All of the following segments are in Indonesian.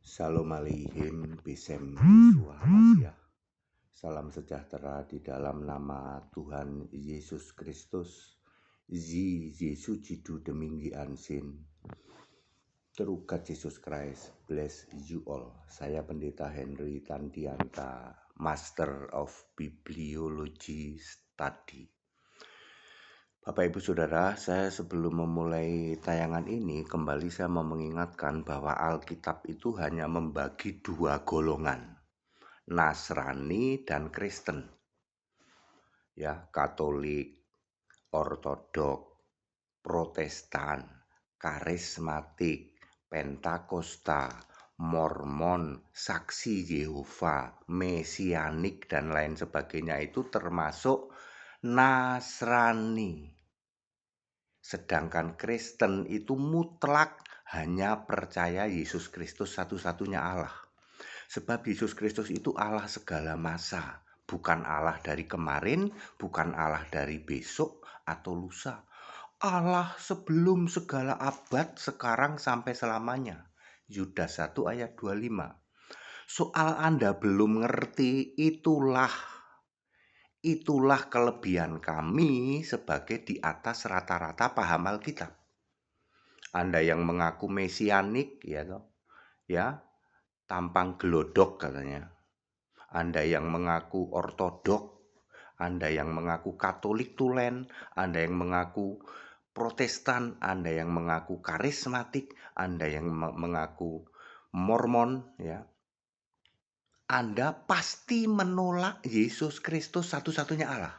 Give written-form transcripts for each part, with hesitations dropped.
Shalom Aleichem, Besem Yeshua Mashiach. Salam sejahtera di dalam nama Tuhan Yesus Kristus. Zi Yesu Jidu Deminggi Ansin. Terukat Yesus Christ, bless you all. Saya Pendeta Henry Tandianta, Master of Bibliology Study. Bapak Ibu Saudara, saya sebelum memulai tayangan ini kembali saya mau mengingatkan bahwa Alkitab itu hanya membagi dua golongan, Nasrani dan Kristen. Ya, Katolik, Ortodok, Protestan, Karismatik, Pentakosta, Mormon, Saksi Yehova, Mesianik dan lain sebagainya itu termasuk Nasrani. Sedangkan Kristen itu mutlak hanya percaya Yesus Kristus satu-satunya Allah. Sebab Yesus Kristus itu Allah segala masa. Bukan Allah dari kemarin, bukan Allah dari besok atau lusa. Allah sebelum segala abad, sekarang sampai selamanya. Yudas 1 ayat 25. Soal Anda belum ngerti, itulah kelebihan kami sebagai di atas rata-rata paham Alkitab. Anda yang mengaku mesianik ya, tampang gelodok katanya. Anda yang mengaku ortodok, Anda yang mengaku Katolik tulen, Anda yang mengaku Protestan, Anda yang mengaku karismatik, Anda yang mengaku Mormon, ya. Anda pasti menolak Yesus Kristus satu-satunya Allah.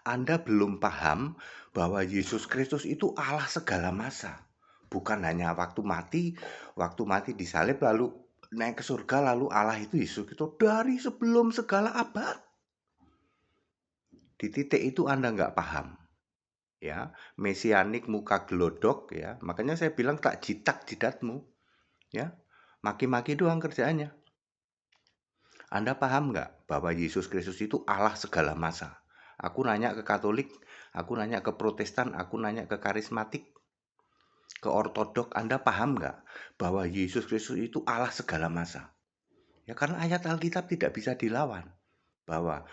Anda belum paham bahwa Yesus Kristus itu Allah segala masa. Bukan hanya waktu mati disalib lalu naik ke surga, lalu Allah itu Yesus itu dari sebelum segala abad. Di titik itu Anda nggak paham. Ya, mesianik muka gelodok ya. Makanya saya bilang tak jitak jidatmu. Ya. Maki-maki doang kerjaannya. Anda paham nggak bahwa Yesus Kristus itu Allah segala masa? Aku nanya ke Katolik, aku nanya ke Protestan, aku nanya ke karismatik, ke Ortodok, Anda paham nggak bahwa Yesus Kristus itu Allah segala masa? Ya karena ayat Alkitab tidak bisa dilawan. Bahwa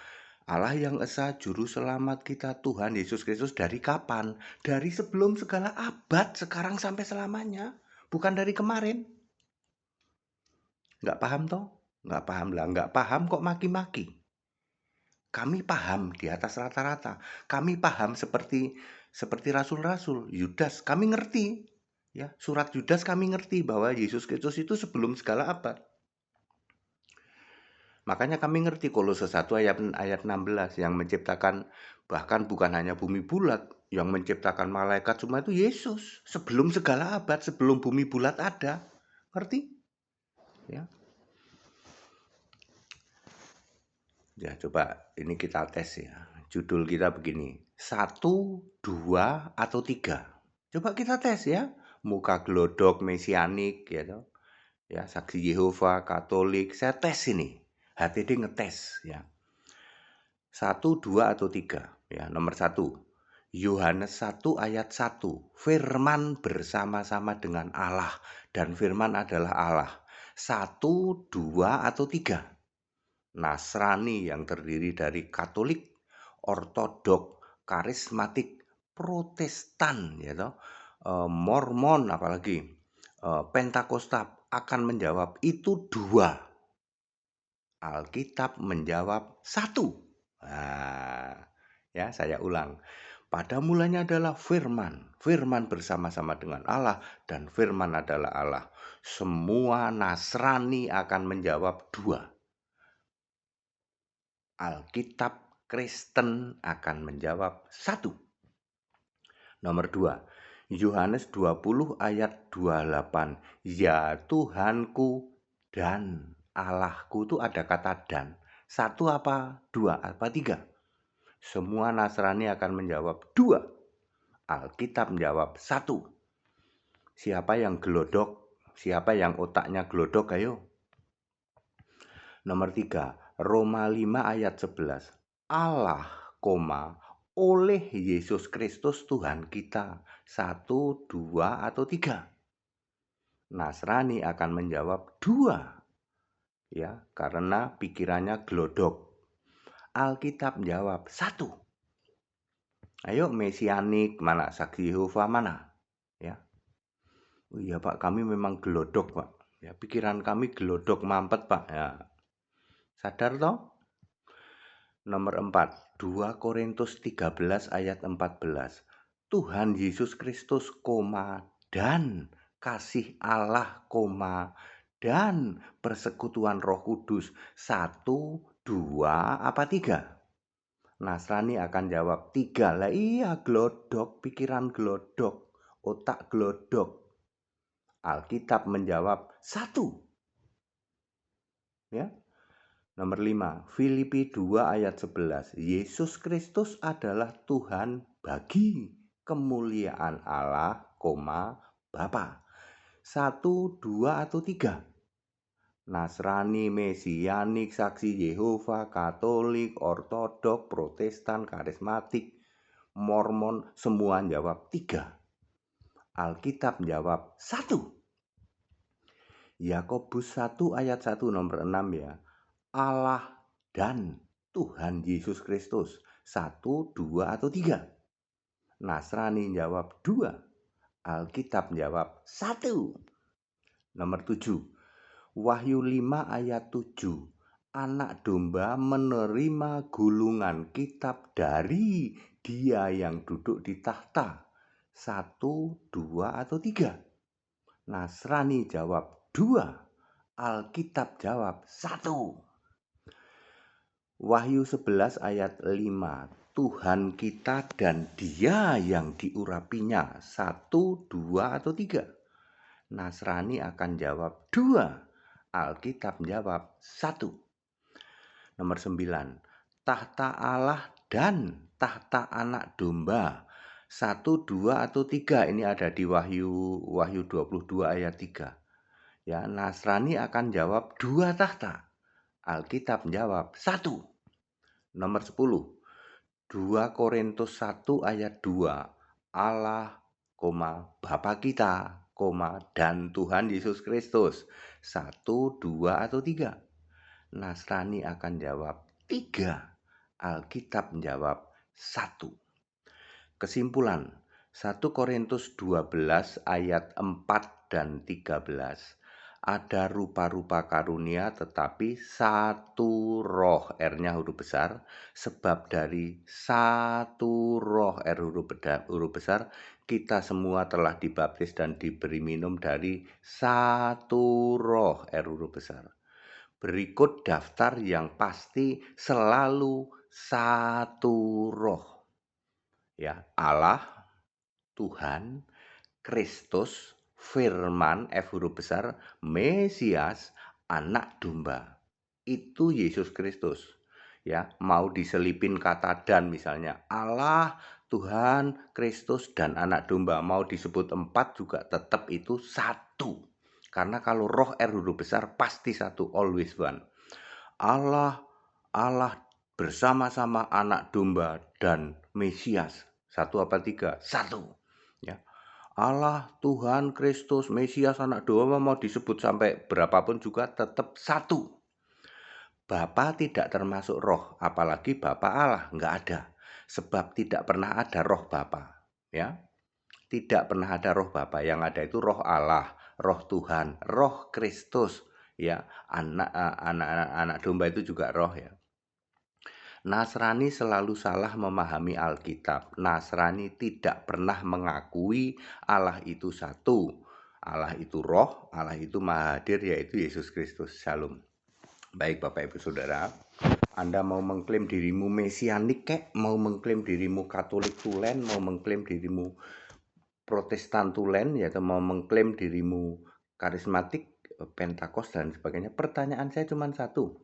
Allah yang esa juru selamat kita Tuhan Yesus Kristus dari kapan? Dari sebelum segala abad, sekarang sampai selamanya. Bukan dari kemarin. Nggak paham toh? Nggak paham lah. Nggak paham kok maki-maki. Kami paham di atas rata-rata. Kami paham seperti rasul-rasul. Yudas, kami ngerti. Ya, surat Yudas kami ngerti bahwa Yesus Kristus itu sebelum segala abad. Makanya kami ngerti Kolose 1 ayat 16 yang menciptakan bahkan bukan hanya bumi bulat, yang menciptakan malaikat semua itu Yesus. Sebelum segala abad, sebelum bumi bulat ada. Ngerti? Ya. Ya, coba ini kita tes ya. Judul kita begini, 1, 2, atau 3. Coba kita tes ya. Muka gelodok, mesianik, ya, Saksi Yehova, Katolik. Saya tes ini. HTD ngetes ya. 1, 2, atau 3. Ya, nomor 1. Yohanes 1 ayat 1. Firman bersama-sama dengan Allah dan firman adalah Allah. 1, 2, atau 3. Nasrani yang terdiri dari Katolik, Ortodok, Karismatik, Protestan, Mormon apalagi, Pentakosta akan menjawab itu 2. Alkitab menjawab 1. Nah, ya saya ulang. Pada mulanya adalah firman. Firman bersama-sama dengan Allah dan firman adalah Allah. Semua Nasrani akan menjawab 2. Alkitab Kristen akan menjawab 1. Nomor 2. Yohanes 20 ayat 28. Ya Tuhanku dan Allahku itu ada kata dan. 1 apa 2 apa 3? Semua Nasrani akan menjawab 2. Alkitab menjawab 1. Siapa yang gelodok? Siapa yang otaknya gelodok? Ayo. Nomor 3. Roma 5 ayat 11. Allah, oleh Yesus Kristus Tuhan kita. 1, 2, atau 3. Nasrani akan menjawab 2, ya, karena pikirannya glodok. Alkitab jawab 1. Ayo mesianik mana? Saksi Yehova mana? Ya. Oh iya Pak, kami memang glodok Pak. Ya, pikiran kami glodok mampet Pak. Ya. Sadar toh? Nomor 4, 2 Korintus 13 ayat 14. Tuhan Yesus Kristus, dan kasih Allah, dan persekutuan Roh Kudus. 1, 2, apa 3? Nasrani akan jawab 3. Lah iya, glodok, pikiran glodok, otak glodok. Alkitab menjawab 1. Ya. Nomor 5, Filipi 2 ayat 11. Yesus Kristus adalah Tuhan bagi kemuliaan Allah, Bapa. 1, 2, atau 3? Nasrani, Mesianik, Saksi Yehova, Katolik, Ortodok, Protestan, Karismatik, Mormon, semua jawab 3. Alkitab jawab 1. Yakobus 1 ayat 1 nomor 6 ya. Allah dan Tuhan Yesus Kristus. 1, 2, atau 3? Nasrani jawab 2. Alkitab jawab 1. Nomor 7. Wahyu 5 ayat 7. Anak domba menerima gulungan kitab dari Dia yang duduk di tahta. 1, 2, atau 3? Nasrani jawab 2. Alkitab jawab 1. Wahyu 11 ayat 5. Tuhan kita dan Dia yang diurapinya. 1, 2, atau 3? Nasrani akan jawab 2. Alkitab jawab 1. Nomor 9. Tahta Allah dan tahta anak domba. 1, 2, atau 3? Ini ada di Wahyu 22 ayat 3. Ya, Nasrani akan jawab 2 tahta. Alkitab jawab 1. Nomor 10. 2 Korintus 1 ayat 2. Allah, Bapa kita, dan Tuhan Yesus Kristus. 1, 2, atau 3? Nasrani akan jawab 3. Alkitab menjawab 1. Kesimpulan, 1 Korintus 12 ayat 4 dan 13. Ada rupa-rupa karunia tetapi satu roh, R-nya huruf besar, sebab dari satu roh, R huruf besar, kita semua telah dibaptis dan diberi minum dari satu roh, R huruf besar. Berikut daftar yang pasti selalu satu roh. Ya, Allah, Tuhan, Kristus, Firman, F huruf besar, Mesias, anak domba. Itu Yesus Kristus. Ya, mau diselipin kata dan misalnya Allah, Tuhan, Kristus, dan anak domba. Mau disebut 4 juga tetap itu 1. Karena kalau roh R huruf besar pasti 1, always one. Allah bersama-sama anak domba dan Mesias. 1 apa 3? 1. Ya. Allah, Tuhan, Kristus, Mesias, anak domba mau disebut sampai berapapun juga tetap 1. Bapa tidak termasuk roh, apalagi Bapa Allah, enggak ada. Sebab tidak pernah ada roh Bapa, ya. Tidak pernah ada roh Bapa, yang ada itu roh Allah, roh Tuhan, roh Kristus, ya. Anak domba itu juga roh, ya. Nasrani selalu salah memahami Alkitab. Nasrani tidak pernah mengakui Allah itu satu. Allah itu roh, Allah itu maha hadir, yaitu Yesus Kristus. Shalom. Baik Bapak Ibu Saudara, Anda mau mengklaim dirimu mesianik kek, mau mengklaim dirimu Katolik tulen, mau mengklaim dirimu Protestan tulen, ya, atau mau mengklaim dirimu karismatik, Pentakosta dan sebagainya. Pertanyaan saya cuma satu.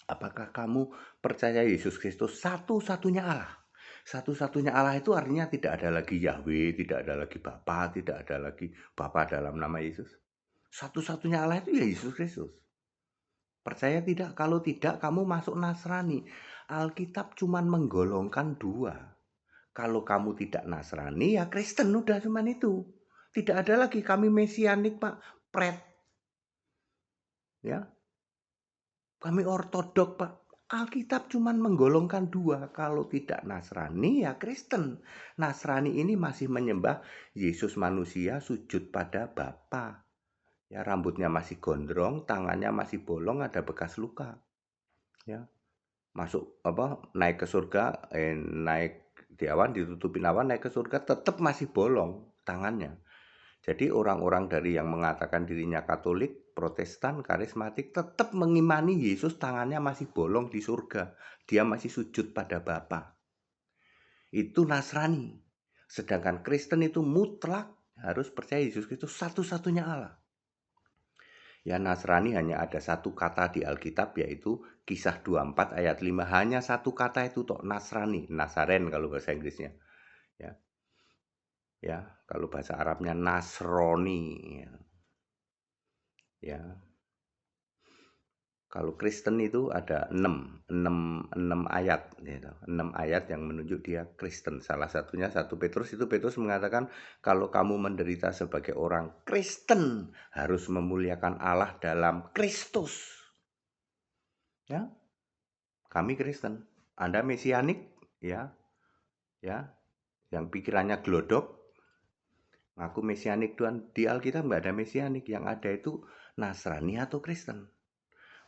Apakah kamu percaya Yesus Kristus satu-satunya Allah? Satu-satunya Allah itu artinya tidak ada lagi Yahweh, tidak ada lagi Bapa, tidak ada lagi Bapa dalam nama Yesus. Satu-satunya Allah itu ya Yesus Kristus. Percaya tidak? Kalau tidak, kamu masuk Nasrani. Alkitab cuma menggolongkan 2. Kalau kamu tidak Nasrani, ya Kristen, udah cuman itu. Tidak ada lagi kami mesianik, Pak. pret. Ya, kami ortodok, Pak. Alkitab cuman menggolongkan dua, kalau tidak Nasrani ya Kristen. Nasrani ini masih menyembah Yesus manusia sujud pada Bapa. Ya, rambutnya masih gondrong, tangannya masih bolong, ada bekas luka. Ya, masuk naik ke surga, naik di awan, ditutupin awan, naik ke surga, tetap masih bolong tangannya. Jadi orang-orang dari yang mengatakan dirinya Katolik, Protestan, karismatik tetap mengimani Yesus tangannya masih bolong di surga. Dia masih sujud pada Bapa. Itu Nasrani. Sedangkan Kristen itu mutlak harus percaya Yesus Kristus satu-satunya Allah. Ya, Nasrani hanya ada satu kata di Alkitab, yaitu Kisah 24 ayat 5. Hanya satu kata itu tok, Nasrani, Nasaren kalau bahasa Inggrisnya. Ya. Ya, kalau bahasa Arabnya Nasroni. Ya. Kalau Kristen itu ada 6 ayat, gitu. 6 ayat yang menunjuk dia Kristen. Salah satunya 1 Petrus, itu Petrus mengatakan kalau kamu menderita sebagai orang Kristen harus memuliakan Allah dalam Kristus. Ya, kami Kristen. Anda Mesianik, ya, yang pikirannya glodok, ngaku Mesianik Tuhan. Di Alkitab nggak ada Mesianik, yang ada itu Nasrani atau Kristen.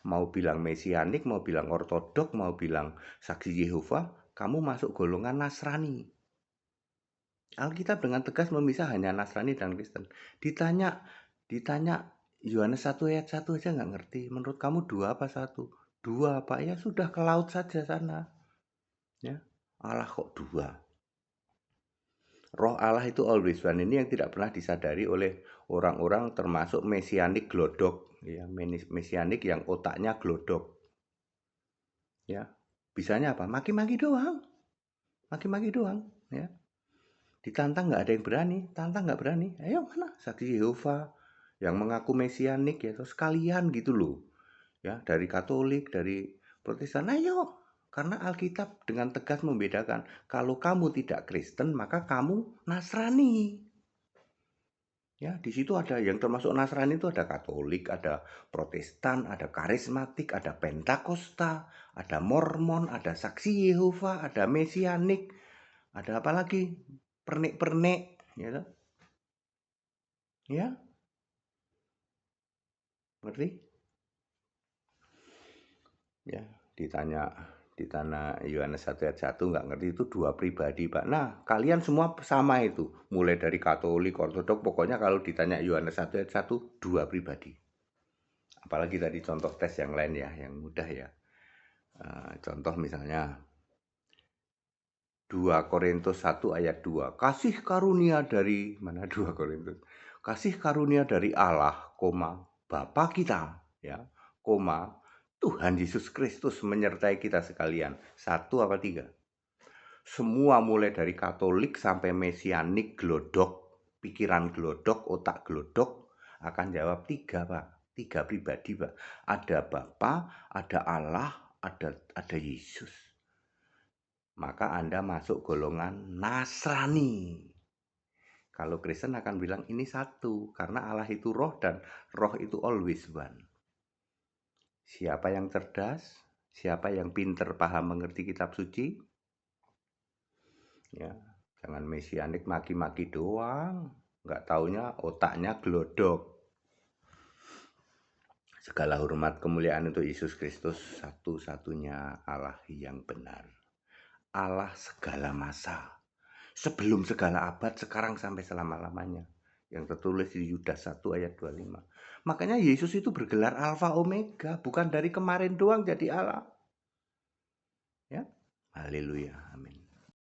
Mau bilang Mesianik, mau bilang Ortodok, mau bilang Saksi Yehova, kamu masuk golongan Nasrani. Alkitab dengan tegas memisah hanya Nasrani dan Kristen. Ditanya Yohanes 1 ayat 1 aja nggak ngerti. Menurut kamu 2 apa 1? 2 Pak, ya sudah ke laut saja sana. Ya, Allah kok 2? Roh Allah itu always one, ini yang tidak pernah disadari oleh orang-orang termasuk Mesianik glodok, ya, Mesianik yang otaknya glodok. Ya, bisanya apa? Maki-maki doang, ya. Ditantang nggak ada yang berani, tantang nggak berani. Ayo mana Saksi Yehova yang mengaku Mesianik, ya, terus kalian gitu loh, ya, dari Katolik, dari Protestan, ayo. Karena Alkitab dengan tegas membedakan, kalau kamu tidak Kristen maka kamu Nasrani. Ya, di situ ada yang termasuk Nasrani, itu ada Katolik, ada Protestan, ada karismatik, ada Pentakosta, ada Mormon, ada Saksi Yehova, ada Mesianik, ada apa lagi? Pernik-pernik, ya, ya, ngerti? Ya, ditanya Yohanes 1 ayat 1 nggak ngerti, itu 2 pribadi, Pak. Nah, kalian semua sama itu, mulai dari Katolik, Ortodok, pokoknya kalau ditanya Yohanes 1 ayat 1, 2 pribadi. Apalagi tadi contoh tes yang lain ya, yang mudah ya. Contoh misalnya 2 Korintus 1 ayat 2. Kasih karunia dari mana 2 Korintus? Kasih karunia dari Allah, Bapa kita, ya, Tuhan Yesus Kristus menyertai kita sekalian. 1 apa 3? Semua mulai dari Katolik sampai Mesianik glodok, pikiran glodok, otak glodok akan jawab 3, Pak. 3 pribadi, Pak. Ada Bapa, ada Allah, ada Yesus. Maka Anda masuk golongan Nasrani. Kalau Kristen akan bilang ini satu, karena Allah itu roh dan roh itu always one. Siapa yang cerdas? Siapa yang pinter paham mengerti kitab suci? Ya, jangan Mesianik maki-maki doang. Nggak taunya otaknya glodok. Segala hormat kemuliaan untuk Yesus Kristus, satu-satunya Allah yang benar. Allah segala masa. Sebelum segala abad, sekarang sampai selama-lamanya. Yang tertulis di Yudas 1 ayat 25. Makanya Yesus itu bergelar Alfa Omega, bukan dari kemarin doang jadi Allah. Ya, haleluya, amin.